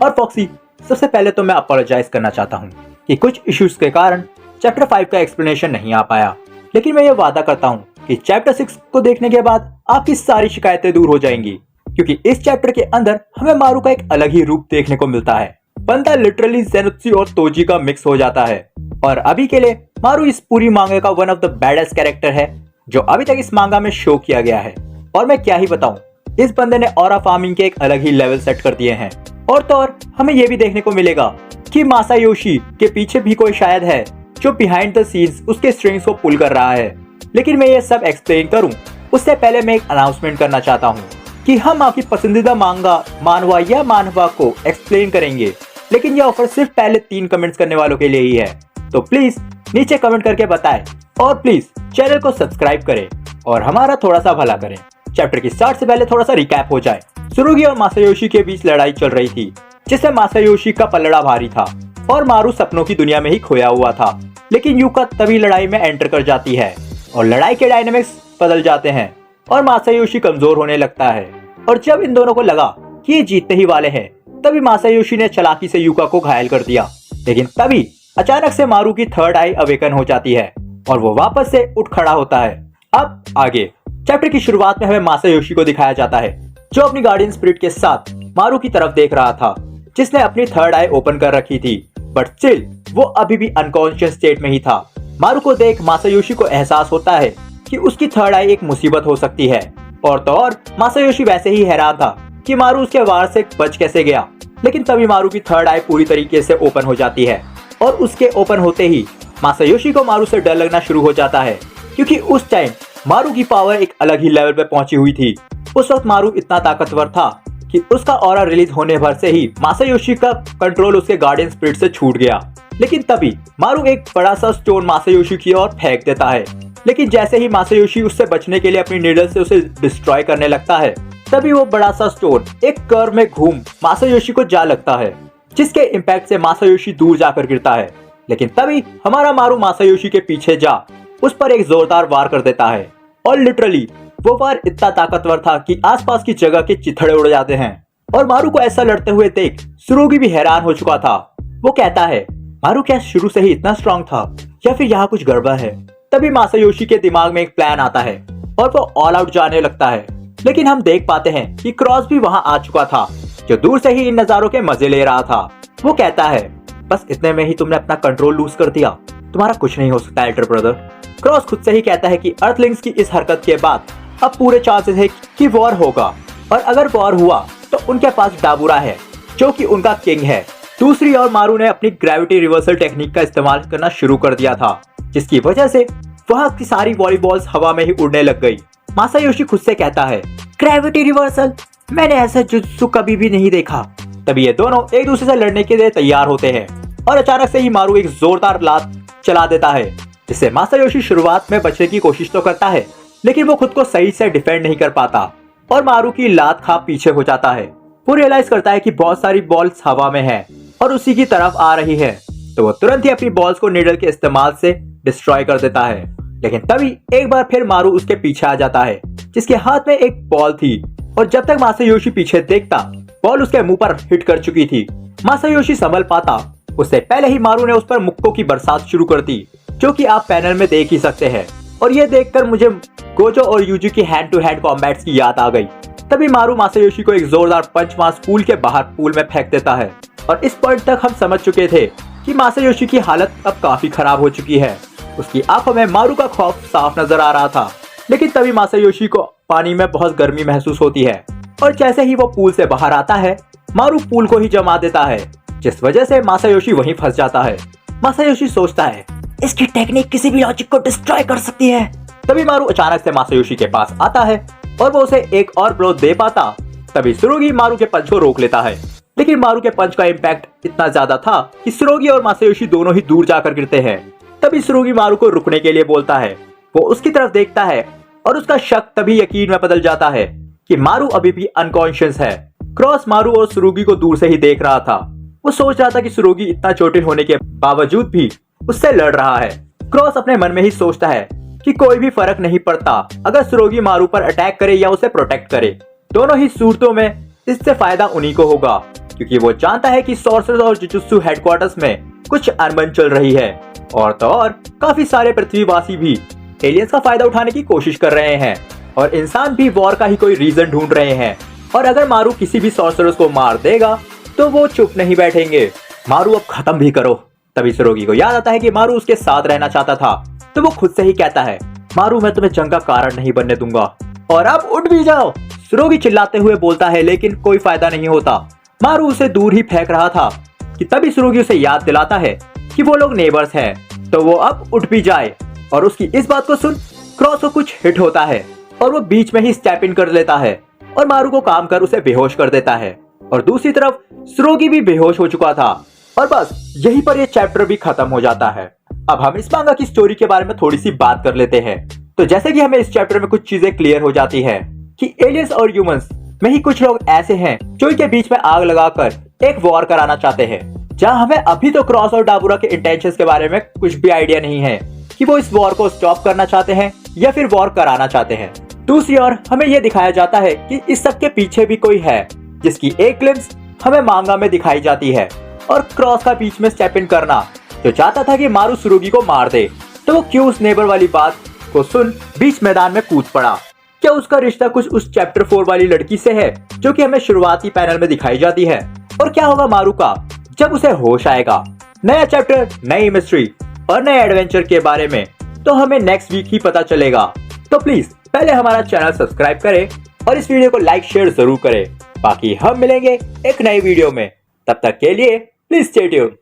और फॉक्सी, सबसे पहले तो मैं अपोलोजाइज करना चाहता हूँ कि कुछ इश्यूज के कारण चैप्टर 5 का एक्सप्लेनेशन नहीं आ पाया, लेकिन मैं ये वादा करता हूँ कि चैप्टर 6 को देखने के बाद आपकी सारी शिकायतें दूर हो जाएंगी, क्योंकि इस चैप्टर के अंदर हमें मारू का एक अलग ही रूप देखने को मिलता है। बंदा लिटरली ज़ेनुत्सु और तोजी का मिक्स हो जाता है, और अभी के लिए मारू इस पूरी मांगे का one of the baddest character है जो अभी तक इस मांगा में शो किया गया है। और मैं क्या ही बताऊं, इस बंदे ने ऑरा फार्मिंग के एक अलग ही लेवल सेट कर दिए हैं। और तो और हमें ये भी देखने को मिलेगा कि मासायोशी के पीछे भी कोई शायद है जो बिहाइंड द सीन्स उसके स्ट्रिंग्स को पुल कर रहा है। लेकिन मैं ये सब एक्सप्लेन करूं उससे पहले मैं एक अनाउंसमेंट करना चाहता हूं कि हम आपकी पसंदीदा मांगा, मानवा या मानवा को एक्सप्लेन करेंगे, लेकिन ये ऑफर सिर्फ पहले 3 कमेंट्स करने वालों के लिए ही है। तो प्लीज नीचे कमेंट करके बताएं और प्लीज चैनल को सब्सक्राइब करें और हमारा थोड़ा सा भला करें। चैप्टर की स्टार्ट से पहले थोड़ा सा रिकैप हो जाए। सुरुगी और मासायोशी के बीच लड़ाई चल रही थी, जिससे मासायोशी का पलड़ा भारी था और मारू सपनों की दुनिया में ही खोया हुआ था। लेकिन युका तभी लड़ाई में एंटर कर जाती है और लड़ाई के डायनेमिक्स बदल जाते हैं और मासायोशी कमजोर होने लगता है। और जब इन दोनों को लगा कि ये जीतने ही वाले हैं, तभी मासायोशी ने चालाकी से युका को घायल कर दिया। लेकिन तभी अचानक से मारू की थर्ड आई अवेकन हो जाती है और वो वापस से उठ खड़ा होता है। अब आगे चैप्टर की शुरुआत में हमें मासायोशी को दिखाया जाता है, जो अपनी गार्डियन स्पिरिट के साथ मारू की तरफ देख रहा था, जिसने अपनी थर्ड आई ओपन कर रखी थी, बट स्टिल वो अभी भी अनकॉन्शियस स्टेट में ही था। मारू को देख मासायोशी को एहसास होता है कि उसकी थर्ड आई एक मुसीबत हो सकती है। और तो और मासायोशी वैसे ही हैरान था कि मारू उसके वार से बच कैसे गया। लेकिन तभी मारू की थर्ड आई पूरी तरीके से ओपन हो जाती है और उसके ओपन होते ही मासायोशी को मारू से डर लगना शुरू हो जाता है, क्योंकि उस टाइम मारू की पावर एक अलग ही लेवल पे पहुंची हुई थी। उस वक्त मारू इतना ताकतवर था कि उसका ऑरा रिलीज होने भर से ही मासायोशी का कंट्रोल उसके गार्डियन स्पिरिट से छूट गया। लेकिन तभी मारू एक बड़ा सा स्टोन मासायोशी की ओर फेंक देता है। लेकिन जैसे ही मासायोशी उससे बचने के लिए अपनी नीडल से उसे डिस्ट्रॉय करने लगता है, तभी वो बड़ा सा स्टोन एक कर्व में घूम मासायोशी को जा लगता है, जिसके इम्पैक्ट से मासायोशी दूर जाकर गिरता है। लेकिन तभी हमारा मारू मासायोशी के पीछे जा उस पर एक जोरदार वार कर देता है और लिटरली वो वार इतना ताकतवर था कि आसपास की जगह के चिथड़े उड़ जाते हैं। और मारू को ऐसा लड़ते हुए देख सुरुगी भी हैरान हो चुका था। वो कहता है, मारू क्या शुरू से ही इतना स्ट्रांग था या फिर यहाँ कुछ गड़बड़ है? तभी मासायोशी के दिमाग में एक प्लान आता है और वो ऑल आउट जाने लगता है। लेकिन हम देख पाते हैं कि क्रॉस भी वहाँ आ चुका था, जो दूर से ही इन नजारों के मजे ले रहा था। वो कहता है, बस इतने में ही तुमने अपना कंट्रोल लूज कर दिया, तुम्हारा कुछ नहीं हो सकता एल्डर ब्रदर। क्रॉस खुद से ही कहता है कि अर्थलिंग्स की इस हरकत के बाद अब पूरे चांसेस है कि वॉर होगा, और अगर वॉर हुआ तो उनके पास डाबुरा है जो कि उनका किंग है। दूसरी ओर मारू ने अपनी ग्रेविटी रिवर्सल टेक्निक का इस्तेमाल करना शुरू कर दिया था, जिसकी वजह से वहाँ की सारी वॉलीबॉल्स हवा में ही उड़ने लग गई। मासायोशी खुद से कहता है, ग्रेविटी रिवर्सल, मैंने ऐसा जुत्सु कभी भी नहीं देखा। तभी ये दोनों एक दूसरे से लड़ने के लिए तैयार होते हैं और अचानक से ही मारू एक जोरदार लात चला देता है, जिससे मासायोशी शुरुआत में बचने की कोशिश तो करता है, लेकिन वो खुद को सही से डिफेंड नहीं कर पाता और मारू की लात खा पीछे हो जाता है। वो रियलाइज करता है कि बहुत सारी बॉल्स हवा में है और उसी की तरफ आ रही है, तो वो तुरंत ही अपनी बॉल्स को नीडल के इस्तेमाल से डिस्ट्रॉय कर देता है। लेकिन तभी एक बार फिर मारू उसके पीछे आ जाता है, जिसके हाथ में एक बॉल थी, और जब तक मासायोशी पीछे देखता, बॉल उसके मुंह पर हिट कर चुकी थी। मासायोशी संभल पाता उससे पहले ही मारू ने उस पर मुक्कों की बरसात शुरू कर दी, जो कि आप पैनल में देख ही सकते हैं। और ये देखकर मुझे गोजो और यूजी की हैंड टू हैंड कॉम्बैट्स की याद आ गई। तभी मारू मासायोशी को एक जोरदार पंच मार पूल के बाहर पूल में फेंक देता है। और इस पॉइंट तक हम समझ चुके थे कि मासायोशी की हालत अब काफी खराब हो चुकी है। उसकी आंखों में मारू का खौफ साफ नजर आ रहा था। लेकिन तभी मासायोशी को पानी में बहुत गर्मी महसूस होती है, और जैसे ही वो पूल से बाहर आता है, मारू पूल को ही जमा देता है, जिस वजह से मासायोशी वहीं फंस जाता है। मासायोशी सोचता है, इसकी टेक्निक किसी भी लॉजिक को डिस्ट्रॉय कर सकती है। तभी मारू अचानक से मासायोशी के पास आता है और वो उसे एक और ब्लो दे पाता। तभी सुरुगी मारू के पंच को रोक लेता है, लेकिन मारू के पंच का इम्पैक्ट इतना ज्यादा था कि सुरुगी और मासायोशी दोनों ही दूर जाकर गिरते हैं। तभी सुरुगी मारू को रुकने के लिए बोलता है। वो उसकी तरफ देखता है और उसका शक तभी यकीन में बदल जाता है कि मारू अभी भी अनकॉन्शियस है। क्रॉस मारू और सुरुगी को दूर से ही देख रहा था। वो सोच रहा था कि सुरुगी इतना चोटिल होने के बावजूद भी उससे लड़ रहा है। क्रॉस अपने मन में ही सोचता है कि कोई भी फर्क नहीं पड़ता अगर सुरुगी मारू पर अटैक करे या उसे प्रोटेक्ट करे। दोनों ही सूरतों में इससे फायदा उन्हीं को होगा, क्योंकि वो जानता है कि सॉर्सरर्स और जुजुत्सु हेडक्वार्टर्स में कुछ अनबन चल रही है। और तो और काफी सारे पृथ्वीवासी भी एलियंस का फायदा उठाने की कोशिश कर रहे हैं और इंसान भी वॉर का ही कोई रीजन ढूंढ रहे हैं। और अगर मारू किसी भी सॉर्सरर्स को मार देगा तो वो चुप नहीं बैठेंगे। मारू अब खत्म भी करो। तभी सुरोगी को याद आता है कि मारू उसके साथ रहना चाहता था, तो वो खुद से ही कहता है, मारू मैं तुम्हें जंग का कारण नहीं बनने दूंगा और अब उठ भी जाओ। सुरोगी चिल्लाते हुए बोलता है लेकिन कोई फायदा नहीं होता। मारू उसे दूर ही फेंक रहा था कि तभी सुरोगी उसे याद दिलाता है कि वो लोग नेबर्स हैं, तो वो अब उठ भी जाए। और उसकी इस बात को सुन क्रॉस को कुछ हिट होता है और वो बीच में ही स्टेप इन कर लेता है और मारू को काम कर उसे बेहोश कर देता है। और दूसरी तरफ सुरोगी भी बेहोश हो चुका था और बस यहीं पर ये चैप्टर भी खत्म हो जाता है। अब हम इस मांगा की स्टोरी के बारे में थोड़ी सी बात कर लेते हैं। तो जैसे कि हमें इस चैप्टर में कुछ चीजें क्लियर हो जाती है कि एलियंस और ह्यूमंस में ही कुछ लोग ऐसे हैं जो इनके बीच में आग लगाकर एक वॉर कराना चाहते हैं, जहां हमें अभी तो क्रॉस और डाबूरा के इंटेंशंस के बारे में कुछ भी आइडिया नहीं है कि वो इस वॉर को स्टॉप करना चाहते हैं या फिर वॉर कराना चाहते हैं। दूसरी ओर हमें यह दिखाया जाता है कि इस सब के पीछे भी कोई है जिसकी एक ग्लिम्स हमें मांगा में दिखाई जाती है। और क्रॉस का बीच में स्टेप इन करना जो चाहता था कि मारू सुरोगी को मार दे, तो वो क्यों उस नेबर वाली बात को सुन बीच मैदान में कूद पड़ा। क्या उसका रिश्ता कुछ उस चैप्टर 4 वाली लड़की से है जो कि हमें शुरुआती पैनल में दिखाई जाती है? और क्या होगा मारू का जब उसे होश आएगा? नया चैप्टर, नई मिस्ट्री और नए एडवेंचर के बारे में तो हमें नेक्स्ट वीक ही पता चलेगा। तो प्लीज पहले हमारा चैनल सब्सक्राइब करें और इस वीडियो को लाइक शेयर जरूर करें। बाकी हम मिलेंगे एक नई वीडियो में, तब तक के लिए प्लीज स्टे ट्यून्ड।